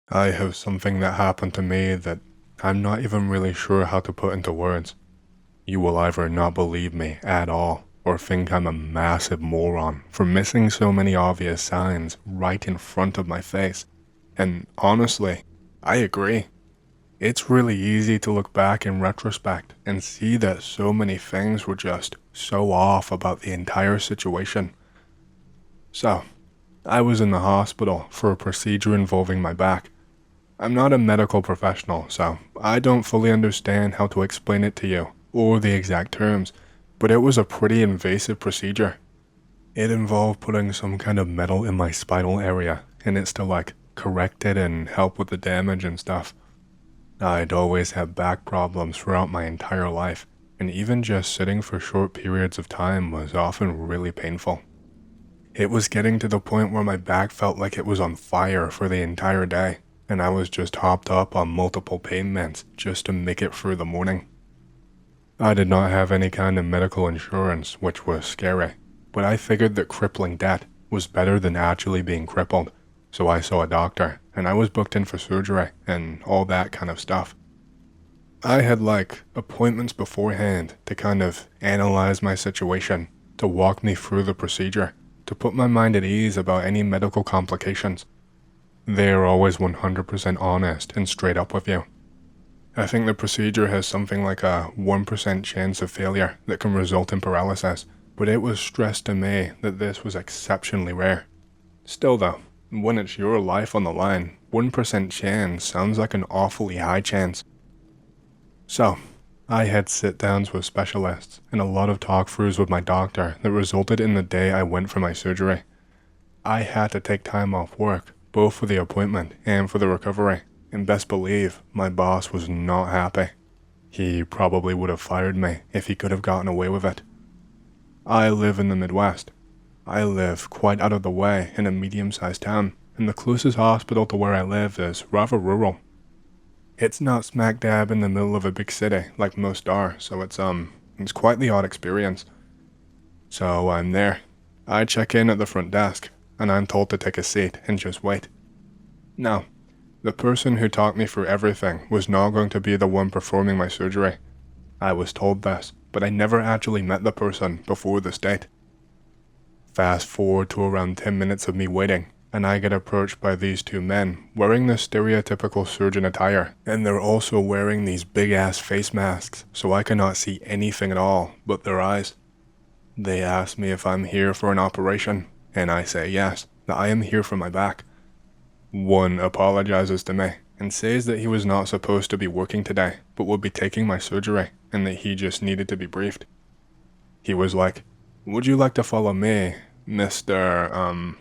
I have something that happened to me that I'm not even really sure how to put into words. You will either not believe me at all or think I'm a massive moron for missing so many obvious signs right in front of my face. And honestly, I agree. It's really easy to look back in retrospect and see that so many things were just so off about the entire situation. So, I was in the hospital for a procedure involving my back. I'm not a medical professional, so I don't fully understand how to explain it to you or the exact terms, but it was a pretty invasive procedure. It involved putting some kind of metal in my spinal area, and it's to correct it and help with the damage and stuff. I'd always had back problems throughout my entire life, and even just sitting for short periods of time was often really painful. It was getting to the point where my back felt like it was on fire for the entire day, and I was just hopped up on multiple pain meds just to make it through the morning. I did not have any kind of medical insurance, which was scary, but I figured that crippling debt was better than actually being crippled, so I saw a doctor, and I was booked in for surgery and all that kind of stuff. I had appointments beforehand to kind of analyze my situation, to walk me through the procedure, to put my mind at ease about any medical complications. They are always 100% honest and straight up with you. I think the procedure has something like a 1% chance of failure that can result in paralysis, but it was stressed to me that this was exceptionally rare. Still though, when it's your life on the line, 1% chance sounds like an awfully high chance. So, I had sit-downs with specialists and a lot of talk-throughs with my doctor that resulted in the day I went for my surgery. I had to take time off work, both for the appointment and for the recovery, and best believe my boss was not happy. He probably would have fired me if he could have gotten away with it. I live in the Midwest. I live quite out of the way in a medium-sized town, and the closest hospital to where I live is rather rural. It's not smack dab in the middle of a big city like most are, so it's quite the odd experience. So I'm there. I check in at the front desk, and I'm told to take a seat and just wait. Now, the person who talked me through everything was not going to be the one performing my surgery. I was told this, but I never actually met the person before this date. Fast forward to around 10 minutes of me waiting, and I get approached by these two men wearing the stereotypical surgeon attire, and they're also wearing these big-ass face masks, so I cannot see anything at all but their eyes. They ask me if I'm here for an operation, and I say yes, that I am here for my back. One apologizes to me and says that he was not supposed to be working today, but would be taking my surgery, and that he just needed to be briefed. He was like, "Would you like to follow me, Mr.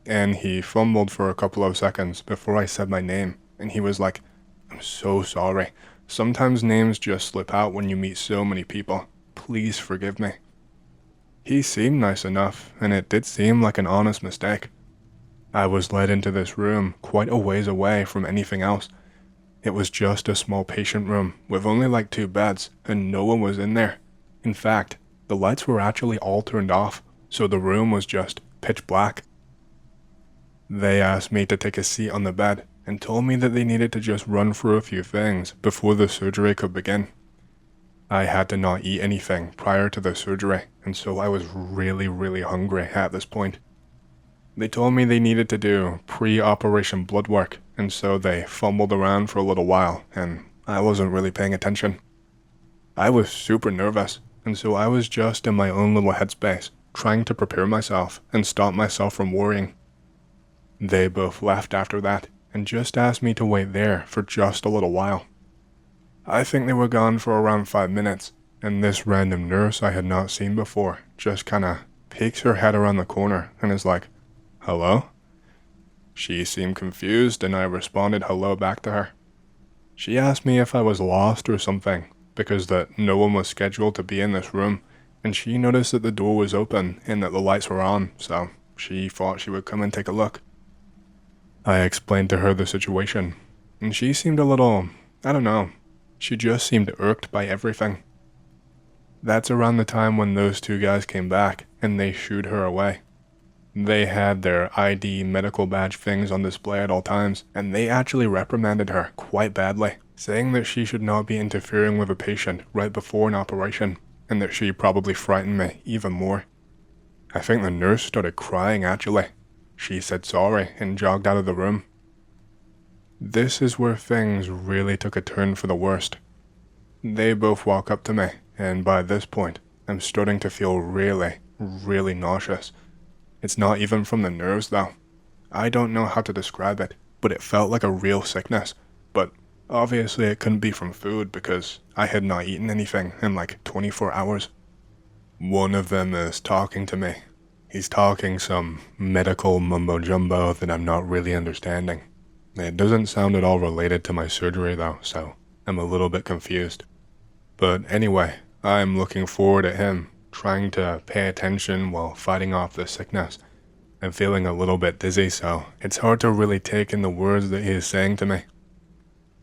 And he fumbled for a couple of seconds before I said my name, and he was like, "I'm so sorry. Sometimes names just slip out when you meet so many people. Please forgive me." He seemed nice enough, and it did seem like an honest mistake. I was led into this room quite a ways away from anything else. It was just a small patient room with only 2 beds, and no one was in there. In fact, the lights were actually all turned off, so the room was just pitch black. They asked me to take a seat on the bed and told me that they needed to just run through a few things before the surgery could begin. I had to not eat anything prior to the surgery, and so I was really hungry at this point. They told me they needed to do pre-operation blood work, and so they fumbled around for a little while, and I wasn't really paying attention. I was super nervous, and so I was just in my own little headspace, trying to prepare myself and stop myself from worrying. They both left after that, and just asked me to wait there for just a little while. I think they were gone for around 5 minutes, and this random nurse I had not seen before just kinda peeks her head around the corner and is like, "Hello?" She seemed confused, and I responded hello back to her. She asked me if I was lost or something, because that no one was scheduled to be in this room, and she noticed that the door was open and that the lights were on, so she thought she would come and take a look. I explained to her the situation, and she seemed a little, I don't know, she just seemed irked by everything. That's around the time when those 2 guys came back, and they shooed her away. They had their ID medical badge things on display at all times, and they actually reprimanded her quite badly, saying that she should not be interfering with a patient right before an operation, and that she probably frightened me even more. I think the nurse started crying actually. She said sorry and jogged out of the room. This is where things really took a turn for the worst. They both walk up to me, and by this point, I'm starting to feel really, really nauseous. It's not even from the nerves though. I don't know how to describe it, but it felt like a real sickness. But obviously it couldn't be from food because I had not eaten anything in like 24 hours. One of them is talking to me. He's talking some medical mumbo-jumbo that I'm not really understanding. It doesn't sound at all related to my surgery though, so I'm a little bit confused. But anyway, I'm looking forward at him, trying to pay attention while fighting off the sickness. I'm feeling a little bit dizzy, so it's hard to really take in the words that he is saying to me.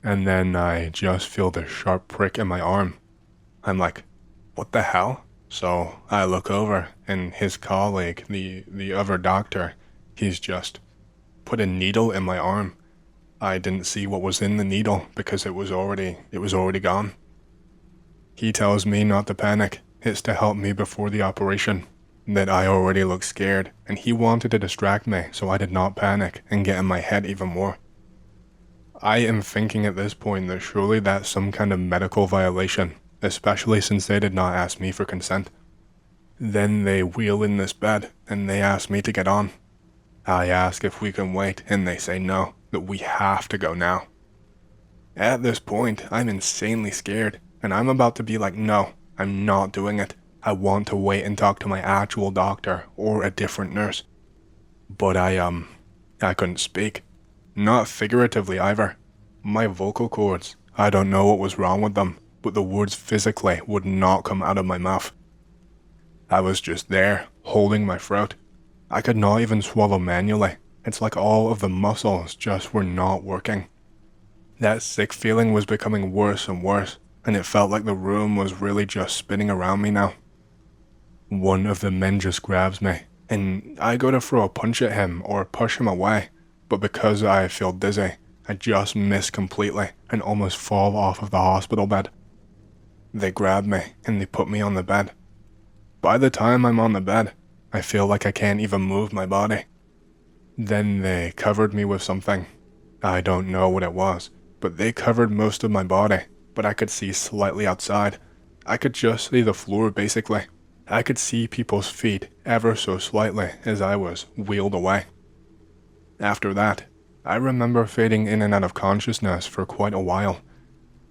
And then I just feel this sharp prick in my arm. I'm like, what the hell? So I look over, and his colleague, the other doctor, he's just put a needle in my arm. I didn't see what was in the needle because it was already gone. He tells me not to panic. It's to help me before the operation. That I already look scared, and he wanted to distract me so I did not panic and get in my head even more. I am thinking at this point that surely that's some kind of medical violation, especially since they did not ask me for consent. Then they wheel in this bed, and they ask me to get on. I ask if we can wait, and they say no, that we have to go now. At this point, I'm insanely scared, and I'm about to be like, no, I'm not doing it. I want to wait and talk to my actual doctor or a different nurse. But I couldn't speak. Not figuratively either. My vocal cords, I don't know what was wrong with them, but the words physically would not come out of my mouth. I was just there, holding my throat. I could not even swallow manually. It's like all of the muscles just were not working. That sick feeling was becoming worse and worse, and it felt like the room was really just spinning around me now. One of the men just grabs me, and I go to throw a punch at him or push him away, but because I feel dizzy, I just miss completely and almost fall off of the hospital bed. They grab me and they put me on the bed. By the time I'm on the bed, I feel like I can't even move my body. Then they covered me with something. I don't know what it was, but they covered most of my body, but I could see slightly outside. I could just see the floor basically. I could see people's feet ever so slightly as I was wheeled away. After that, I remember fading in and out of consciousness for quite a while.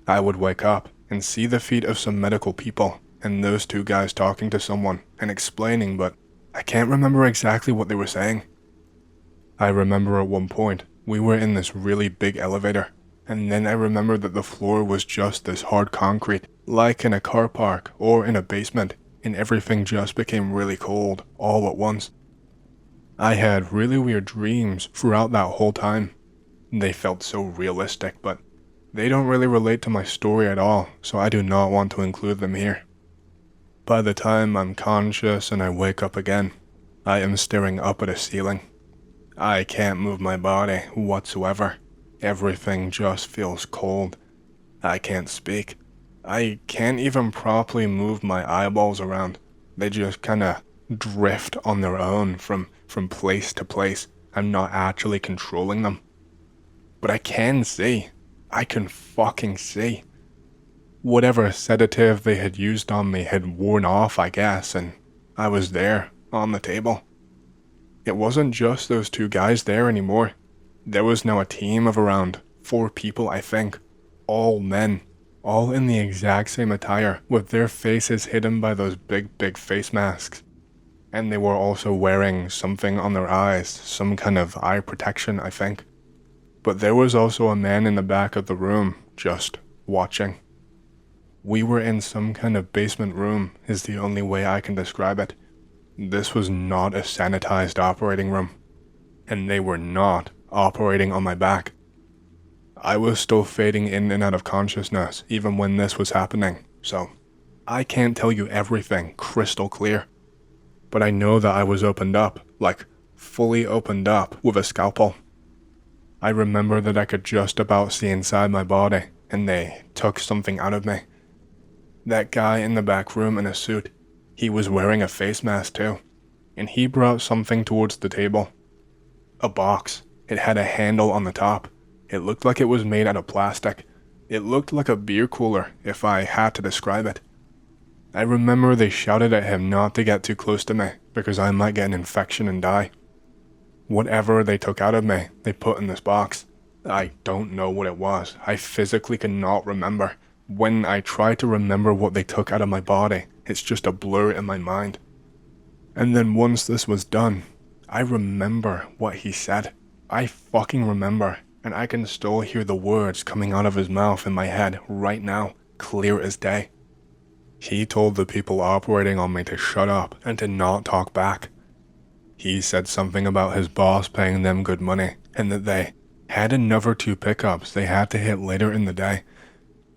I would wake up and see the feet of some medical people and those two guys talking to someone and explaining, but I can't remember exactly what they were saying. I remember at one point, we were in this really big elevator, and then I remember that the floor was just this hard concrete, like in a car park or in a basement, and everything just became really cold all at once. I had really weird dreams throughout that whole time. They felt so realistic, but they don't really relate to my story at all, so I do not want to include them here. By the time I'm conscious and I wake up again, I am staring up at a ceiling. I can't move my body whatsoever. Everything just feels cold. I can't speak. I can't even properly move my eyeballs around. They just kinda drift on their own from place to place. I'm not actually controlling them. But I can see. I can fucking see. Whatever sedative they had used on me had worn off, I guess, and I was there, on the table. It wasn't just those two guys there anymore. There was now a team of around 4 people, I think. All men. All in the exact same attire, with their faces hidden by those big face masks. And they were also wearing something on their eyes, some kind of eye protection, I think. But there was also a man in the back of the room, just watching. We were in some kind of basement room, is the only way I can describe it. This was not a sanitized operating room. And they were not operating on my back. I was still fading in and out of consciousness even when this was happening, so I can't tell you everything crystal clear. But I know that I was opened up, like fully opened up with a scalpel. I remember that I could just about see inside my body, and they took something out of me. That guy in the back room in a suit, he was wearing a face mask too, and he brought something towards the table. A box. It had a handle on the top. It looked like it was made out of plastic. It looked like a beer cooler, if I had to describe it. I remember they shouted at him not to get too close to me, because I might get an infection and die. Whatever they took out of me, they put in this box. I don't know what it was. I physically cannot remember. When I try to remember what they took out of my body, it's just a blur in my mind. And then once this was done, I remember what he said. I fucking remember, and I can still hear the words coming out of his mouth in my head right now, clear as day. He told the people operating on me to shut up and to not talk back. He said something about his boss paying them good money, and that they had another 2 pickups they had to hit later in the day.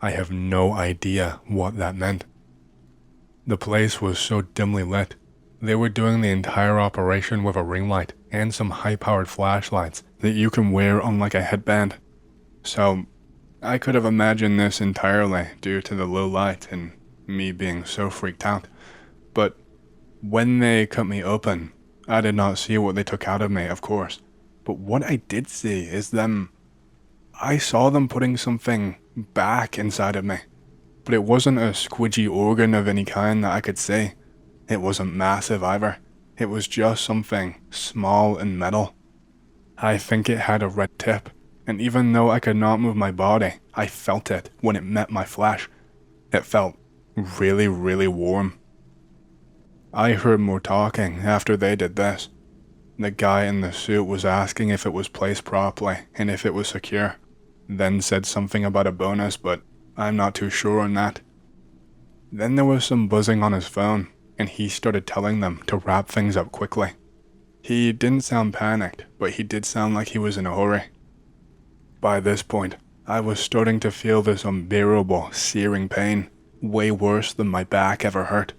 I have no idea what that meant. The place was so dimly lit. They were doing the entire operation with a ring light and some high-powered flashlights that you can wear on like a headband. So, I could have imagined this entirely due to the low light and me being so freaked out. But when they cut me open, I did not see what they took out of me, of course. But what I did see is I saw them putting something back inside of me. But it wasn't a squidgy organ of any kind that I could see. It wasn't massive either. It was just something small and metal. I think it had a red tip, and even though I could not move my body, I felt it when it met my flesh. It felt really, really warm. I heard more talking after they did this. The guy in the suit was asking if it was placed properly and if it was secure, then said something about a bonus, but I'm not too sure on that. Then there was some buzzing on his phone, and he started telling them to wrap things up quickly. He didn't sound panicked, but he did sound like he was in a hurry. By this point, I was starting to feel this unbearable, searing pain, way worse than my back ever hurt.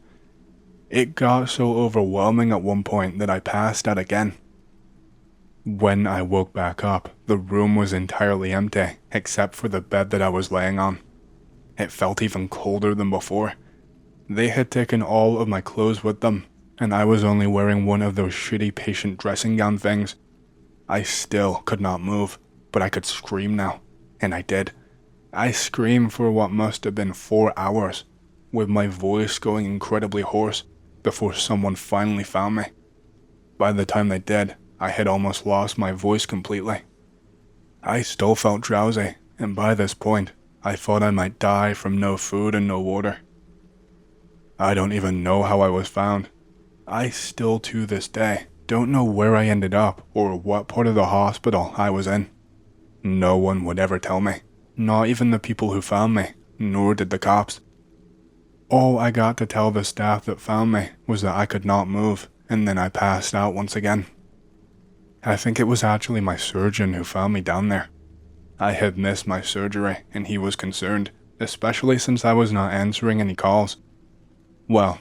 It got so overwhelming at one point that I passed out again. When I woke back up, the room was entirely empty, except for the bed that I was laying on. It felt even colder than before. They had taken all of my clothes with them, and I was only wearing one of those shitty patient dressing gown things. I still could not move, but I could scream now, and I did. I screamed for what must have been 4 hours, with my voice going incredibly hoarse, before someone finally found me. By the time they did, I had almost lost my voice completely. I still felt drowsy, and by this point, I thought I might die from no food and no water. I don't even know how I was found. I still to this day don't know where I ended up or what part of the hospital I was in. No one would ever tell me, not even the people who found me, nor did the cops. All I got to tell the staff that found me was that I could not move, and then I passed out once again. I think it was actually my surgeon who found me down there. I had missed my surgery, and he was concerned, especially since I was not answering any calls. Well,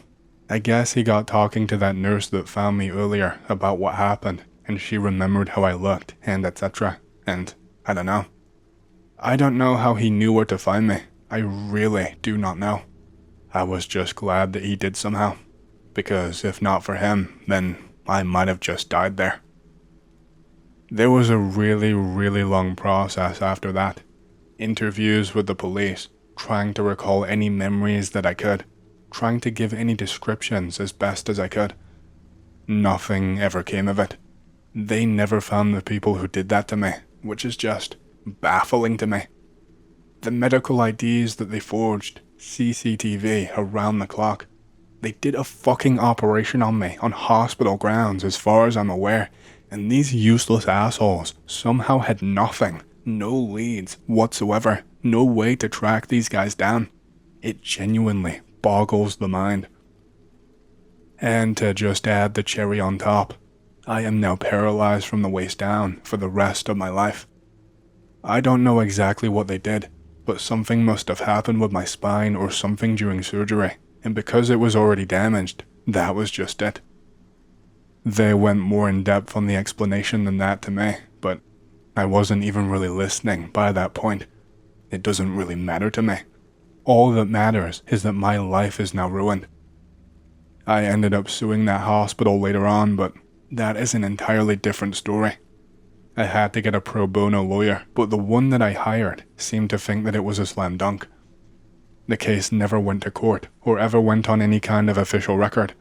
I guess he got talking to that nurse that found me earlier about what happened, and she remembered how I looked, and etc., and I don't know. I don't know how he knew where to find me. I really do not know. I was just glad that he did somehow, because if not for him, then I might have just died there. There was a really, really long process after that. Interviews with the police, trying to recall any memories that I could, trying to give any descriptions as best as I could. Nothing ever came of it. They never found the people who did that to me, which is just baffling to me. The medical IDs that they forged, CCTV around the clock. They did a fucking operation on me on hospital grounds as far as I'm aware, and these useless assholes somehow had nothing, no leads whatsoever, no way to track these guys down. It genuinely boggles the mind. And to just add the cherry on top, I am now paralyzed from the waist down for the rest of my life. I don't know exactly what they did, but something must have happened with my spine or something during surgery, and because it was already damaged, that was just it. They went more in depth on the explanation than that to me, but I wasn't even really listening by that point. It doesn't really matter to me. All that matters is that my life is now ruined. I ended up suing that hospital later on, but that is an entirely different story. I had to get a pro bono lawyer, but the one that I hired seemed to think that it was a slam dunk. The case never went to court or ever went on any kind of official record.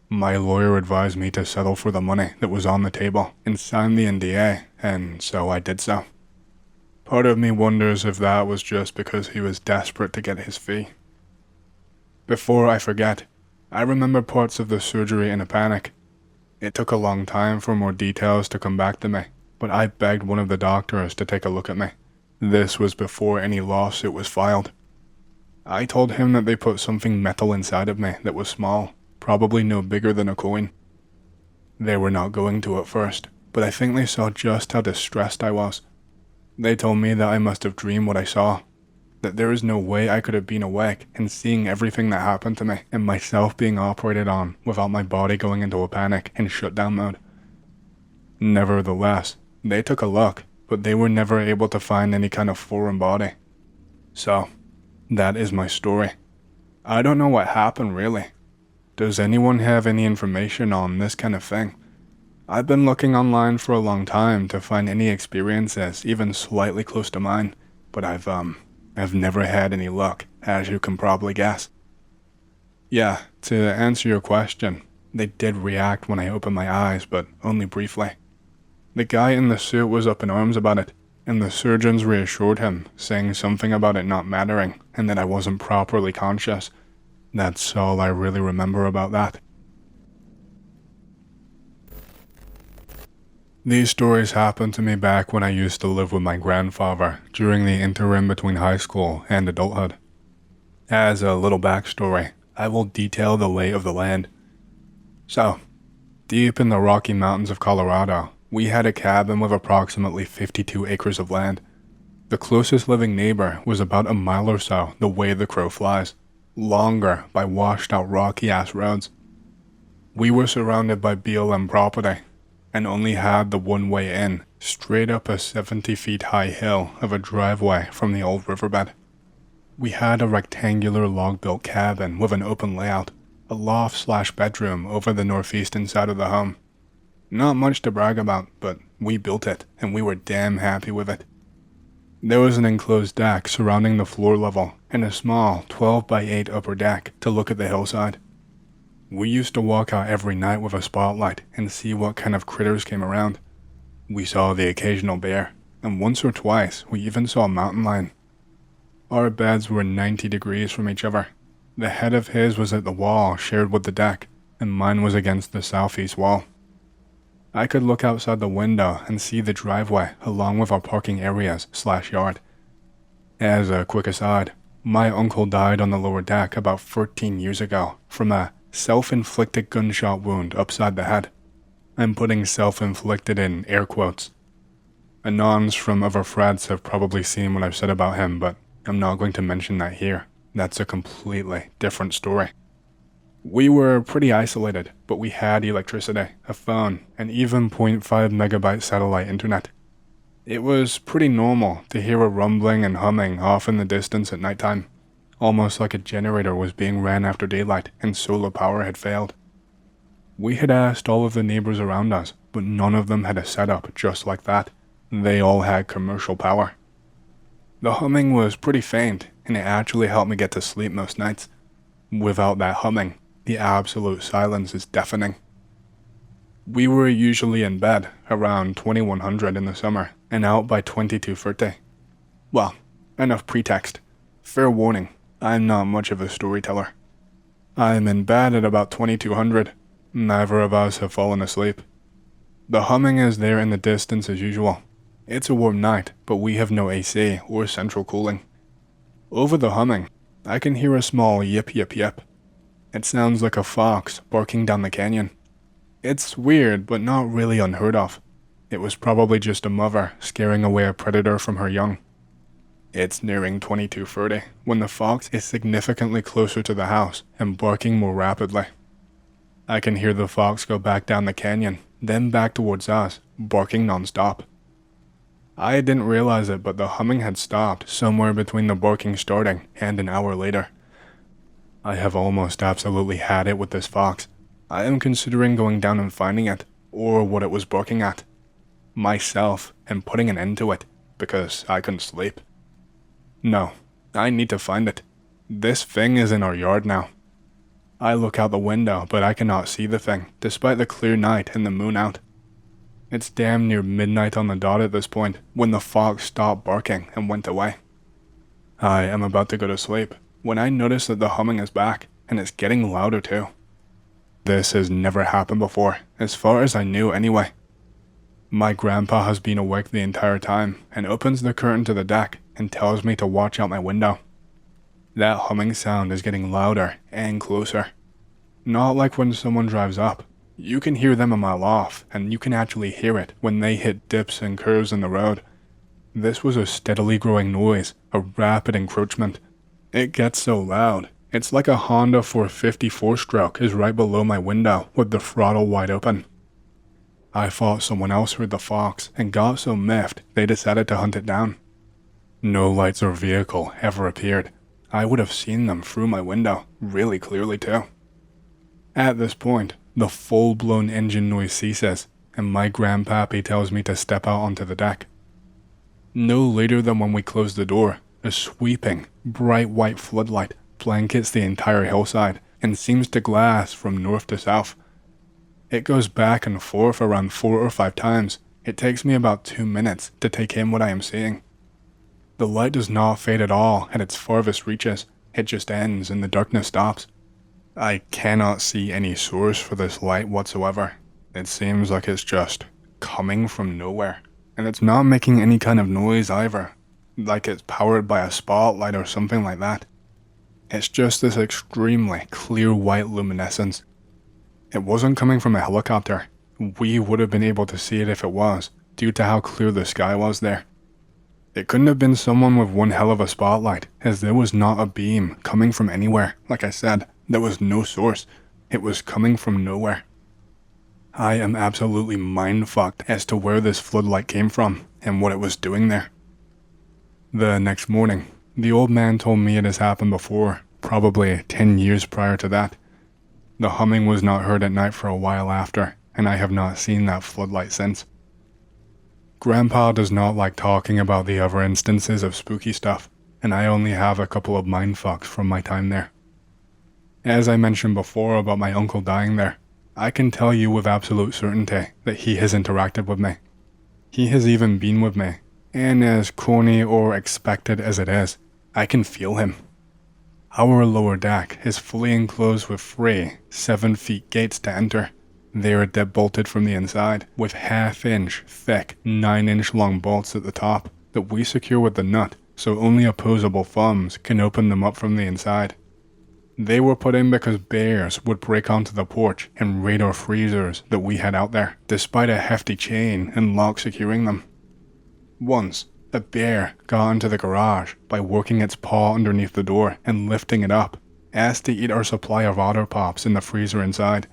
My lawyer advised me to settle for the money that was on the table and sign the NDA, and so I did so. Part of me wonders if that was just because he was desperate to get his fee. Before I forget, I remember parts of the surgery in a panic. It took a long time for more details to come back to me, but I begged one of the doctors to take a look at me. This was before any lawsuit was filed. I told him that they put something metal inside of me that was small, probably no bigger than a coin. They were not going to at first, but I think they saw just how distressed I was. They told me that I must have dreamed what I saw, that there is no way I could have been awake and seeing everything that happened to me and myself being operated on without my body going into a panic and shutdown mode. Nevertheless, they took a look, but they were never able to find any kind of foreign body. So, that is my story. I don't know what happened really. Does anyone have any information on this kind of thing? I've been looking online for a long time to find any experiences even slightly close to mine, but I've never had any luck, as you can probably guess. Yeah, to answer your question, they did react when I opened my eyes, but only briefly. The guy in the suit was up in arms about it, and the surgeons reassured him, saying something about it not mattering and that I wasn't properly conscious. That's all I really remember about that. These stories happened to me back when I used to live with my grandfather during the interim between high school and adulthood. As a little backstory, I will detail the lay of the land. So, deep in the Rocky Mountains of Colorado, we had a cabin with approximately 52 acres of land. The closest living neighbor was about a mile or so the way the crow flies, longer by washed out rocky-ass roads. We were surrounded by BLM property, and only had the one way in, straight up a 70 feet high hill of a driveway from the old riverbed. We had a rectangular log-built cabin with an open layout, a loft/bedroom over the northeastern side of the home. Not much to brag about, but we built it, and we were damn happy with it. There was an enclosed deck surrounding the floor level, and a small 12x8 upper deck to look at the hillside. We used to walk out every night with a spotlight and see what kind of critters came around. We saw the occasional bear, and once or twice we even saw a mountain lion. Our beds were 90 degrees from each other. The head of his was at the wall shared with the deck, and mine was against the southeast wall. I could look outside the window and see the driveway along with our parking areas/yard. As a quick aside, my uncle died on the lower deck about 14 years ago from a self-inflicted gunshot wound upside the head. I'm putting self-inflicted in air quotes. Anons from other threads have probably seen what I've said about him, but I'm not going to mention that here. That's a completely different story. We were pretty isolated, but we had electricity, a phone, and even 0.5 megabyte satellite internet. It was pretty normal to hear a rumbling and humming off in the distance at nighttime, almost like a generator was being ran after daylight and solar power had failed. We had asked all of the neighbors around us, but none of them had a setup just like that. They all had commercial power. The humming was pretty faint, and it actually helped me get to sleep most nights. Without that humming, the absolute silence is deafening. We were usually in bed around 2100 in the summer and out by 2230. Well, enough pretext. Fair warning, I'm not much of a storyteller. I'm in bed at about 2200. Neither of us have fallen asleep. The humming is there in the distance as usual. It's a warm night, but we have no AC or central cooling. Over the humming, I can hear a small yip yip yip. It sounds like a fox barking down the canyon. It's weird, but not really unheard of. It was probably just a mother scaring away a predator from her young. It's nearing 2230 when the fox is significantly closer to the house and barking more rapidly. I can hear the fox go back down the canyon, then back towards us, barking non-stop. I didn't realize it, but the humming had stopped somewhere between the barking starting and an hour later. I have almost absolutely had it with this fox. I am considering going down and finding it, or what it was barking at, myself, and putting an end to it, because I couldn't sleep. No, I need to find it. This thing is in our yard now. I look out the window, but I cannot see the thing, despite the clear night and the moon out. It's damn near midnight on the dot at this point, when the fox stopped barking and went away. I am about to go to sleep, when I notice that the humming is back, and it's getting louder too. This has never happened before, as far as I knew anyway. My grandpa has been awake the entire time, and opens the curtain to the deck, and tells me to watch out my window. That humming sound is getting louder and closer. Not like when someone drives up. You can hear them a mile off, and you can actually hear it when they hit dips and curves in the road. This was a steadily growing noise, a rapid encroachment. It gets so loud, it's like a Honda 450 4-stroke is right below my window with the throttle wide open. I thought someone else heard the fox and got so miffed they decided to hunt it down. No lights or vehicle ever appeared. I would have seen them through my window, really clearly too. At this point, the full-blown engine noise ceases, and my grandpappy tells me to step out onto the deck. No later than when we close the door, a sweeping, bright white floodlight blankets the entire hillside and seems to glass from north to south. It goes back and forth around 4 or 5 times. It takes me about 2 minutes to take in what I am seeing. The light does not fade at all at its farthest reaches. It just ends and the darkness stops. I cannot see any source for this light whatsoever. It seems like it's just coming from nowhere, and it's not making any kind of noise either, like it's powered by a spotlight or something like that. It's just this extremely clear white luminescence. It wasn't coming from a helicopter. We would have been able to see it if it was, due to how clear the sky was there. It couldn't have been someone with one hell of a spotlight, as there was not a beam coming from anywhere. Like I said, there was no source. It was coming from nowhere. I am absolutely mind-fucked as to where this floodlight came from and what it was doing there. The next morning, the old man told me it has happened before, probably 10 years prior to that. The humming was not heard at night for a while after, and I have not seen that floodlight since. Grandpa does not like talking about the other instances of spooky stuff, and I only have a couple of mindfucks from my time there. As I mentioned before about my uncle dying there, I can tell you with absolute certainty that he has interacted with me. He has even been with me, and as corny or expected as it is, I can feel him. Our lower deck is fully enclosed with 3 7-foot gates to enter. They are dead-bolted from the inside, with half-inch thick, 9-inch long bolts at the top that we secure with the nut, so only opposable thumbs can open them up from the inside. They were put in because bears would break onto the porch and raid our freezers that we had out there, despite a hefty chain and lock securing them. Once, a bear got into the garage by working its paw underneath the door and lifting it up, as to eat our supply of Otter Pops in the freezer inside.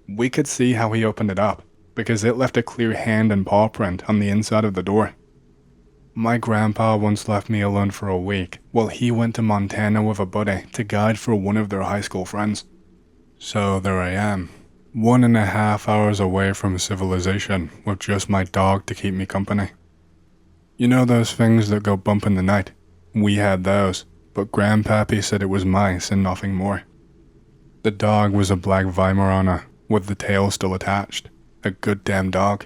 We could see how he opened it up, because it left a clear hand and paw print on the inside of the door. My grandpa once left me alone for a week while he went to Montana with a buddy to guide for one of their high school friends. So there I am, 1.5 hours away from civilization with just my dog to keep me company. You know those things that go bump in the night? We had those, but Grandpappy said it was mice and nothing more. The dog was a black Weimaraner with the tail still attached. A good damn dog.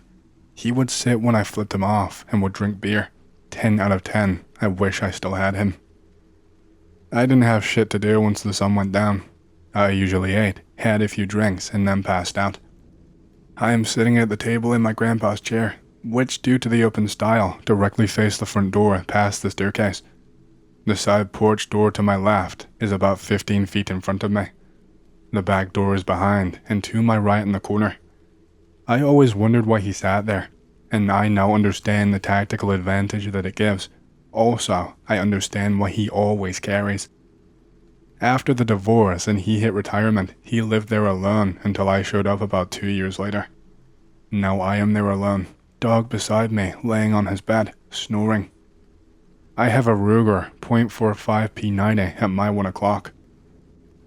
He would sit when I flipped him off and would drink beer. 10 out of 10, I wish I still had him. I didn't have shit to do once the sun went down. I usually ate, had a few drinks, and then passed out. I am sitting at the table in my grandpa's chair, which due to the open style directly faced the front door past the staircase. The side porch door to my left is about 15 feet in front of me. The back door is behind and to my right in the corner. I always wondered why he sat there, and I now understand the tactical advantage that it gives. Also, I understand why he always carries. After the divorce and he hit retirement, he lived there alone until I showed up about 2 years later. Now I am there alone, dog beside me, laying on his bed, snoring. I have a Ruger .45 P90 at my 1 o'clock.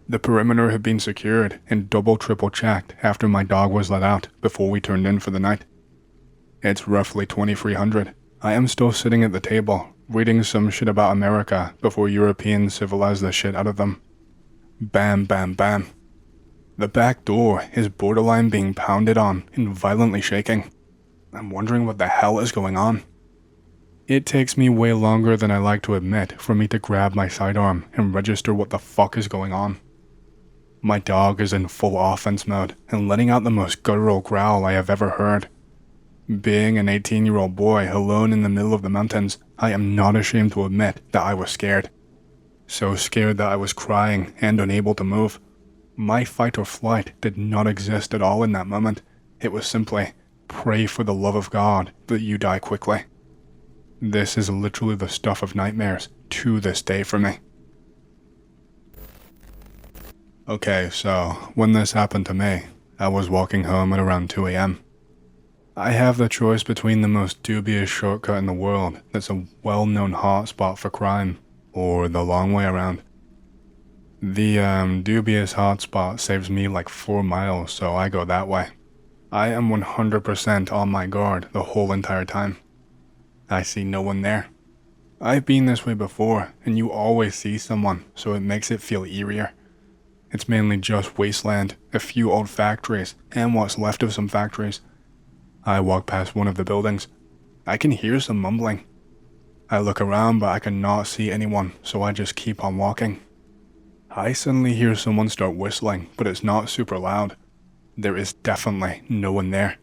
The perimeter had been secured and triple checked after my dog was let out before we turned in for the night. It's roughly 2300. I am still sitting at the table, reading some shit about America before Europeans civilized the shit out of them. Bam, bam, bam. The back door is borderline being pounded on and violently shaking. I'm wondering what the hell is going on. It takes me way longer than I like to admit for me to grab my sidearm and register what the fuck is going on. My dog is in full offense mode and letting out the most guttural growl I have ever heard. Being an 18-year-old boy alone in the middle of the mountains, I am not ashamed to admit that I was scared. So scared that I was crying and unable to move. My fight or flight did not exist at all in that moment. It was simply, pray for the love of God that you die quickly. This is literally the stuff of nightmares to this day for me. Okay, so when this happened to me, I was walking home at around 2 a.m. I have the choice between the most dubious shortcut in the world that's a well-known hotspot for crime, or the long way around. The dubious hotspot saves me like 4 miles, so I go that way. I am 100% on my guard the whole entire time. I see no one there. I've been this way before, and you always see someone, so it makes it feel eerier. It's mainly just wasteland, a few old factories, and what's left of some factories. I walk past one of the buildings. I can hear some mumbling. I look around, but I cannot see anyone, so I just keep on walking. I suddenly hear someone start whistling, but it's not super loud. There is definitely no one there.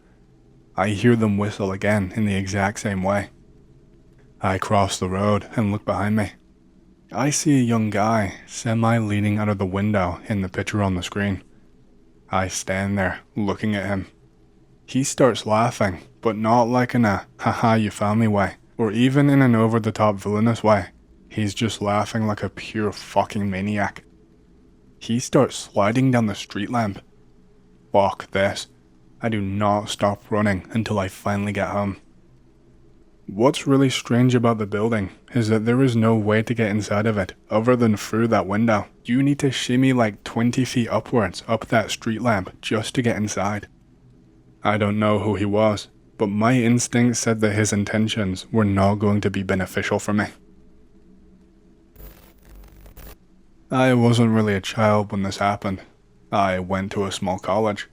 I hear them whistle again in the exact same way. I cross the road and look behind me. I see a young guy semi-leaning out of the window in the picture on the screen. I stand there, looking at him. He starts laughing, but not like in a haha you found me way, or even in an over-the-top villainous way. He's just laughing like a pure fucking maniac. He starts sliding down the street lamp. Fuck this. I do not stop running until I finally get home. What's really strange about the building is that there is no way to get inside of it other than through that window. You need to shimmy like 20 feet upwards up that street lamp just to get inside. I don't know who he was, but my instinct said that his intentions were not going to be beneficial for me. I wasn't really a child when this happened. I went to a small college.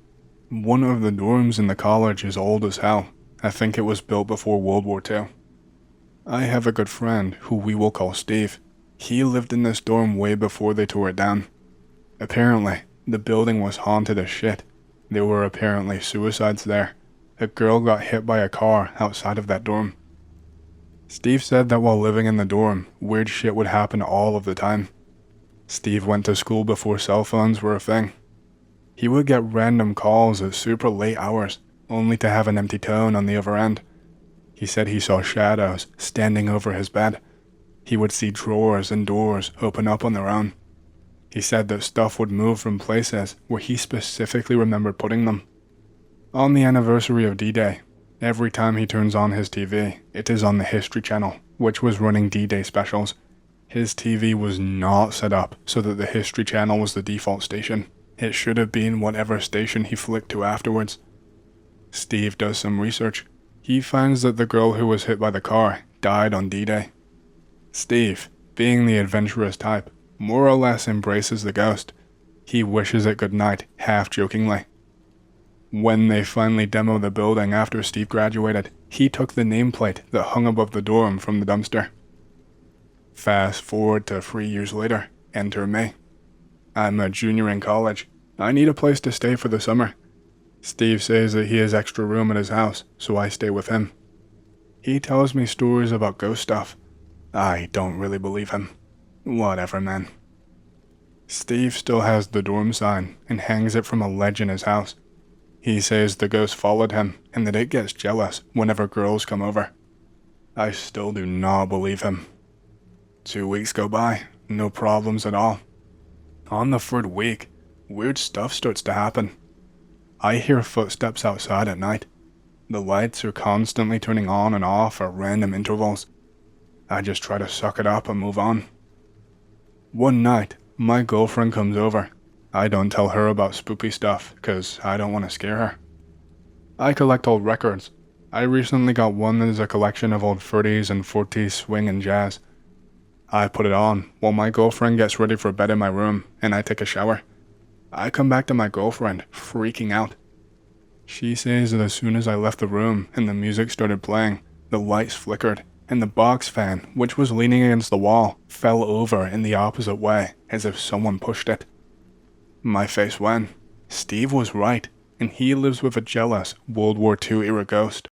One of the dorms in the college is old as hell. I think it was built before World War II. I have a good friend who we will call Steve. He lived in this dorm way before they tore it down. Apparently, the building was haunted as shit. There were apparently suicides there. A girl got hit by a car outside of that dorm. Steve said that while living in the dorm, weird shit would happen all of the time. Steve went to school before cell phones were a thing. He would get random calls at super late hours, only to have an empty tone on the other end. He said he saw shadows standing over his bed. He would see drawers and doors open up on their own. He said that stuff would move from places where he specifically remembered putting them. On the anniversary of D-Day, every time he turns on his TV, it is on the History Channel, which was running D-Day specials. His TV was not set up so that the History Channel was the default station. It should have been whatever station he flicked to afterwards. Steve does some research. He finds that the girl who was hit by the car died on D-Day. Steve, being the adventurous type, more or less embraces the ghost. He wishes it good night, half-jokingly. When they finally demo the building after Steve graduated, he took the nameplate that hung above the dorm from the dumpster. Fast forward to 3 years later, enter me. I'm a junior in college. I need a place to stay for the summer. Steve says that he has extra room at his house, so I stay with him. He tells me stories about ghost stuff. I don't really believe him. Whatever, man. Steve still has the dorm sign and hangs it from a ledge in his house. He says the ghost followed him and that it gets jealous whenever girls come over. I still do not believe him. 2 weeks go by, no problems at all. On the third week, weird stuff starts to happen. I hear footsteps outside at night. The lights are constantly turning on and off at random intervals. I just try to suck it up and move on. One night, my girlfriend comes over. I don't tell her about spoopy stuff, cause I don't want to scare her. I collect old records. I recently got one that is a collection of old 30s and 40s swing and jazz. I put it on while my girlfriend gets ready for bed in my room and I take a shower. I come back to my girlfriend, freaking out. She says that as soon as I left the room and the music started playing, the lights flickered and the box fan, which was leaning against the wall, fell over in the opposite way as if someone pushed it. My face went. Steve was right, and he lives with a jealous World War II era ghost.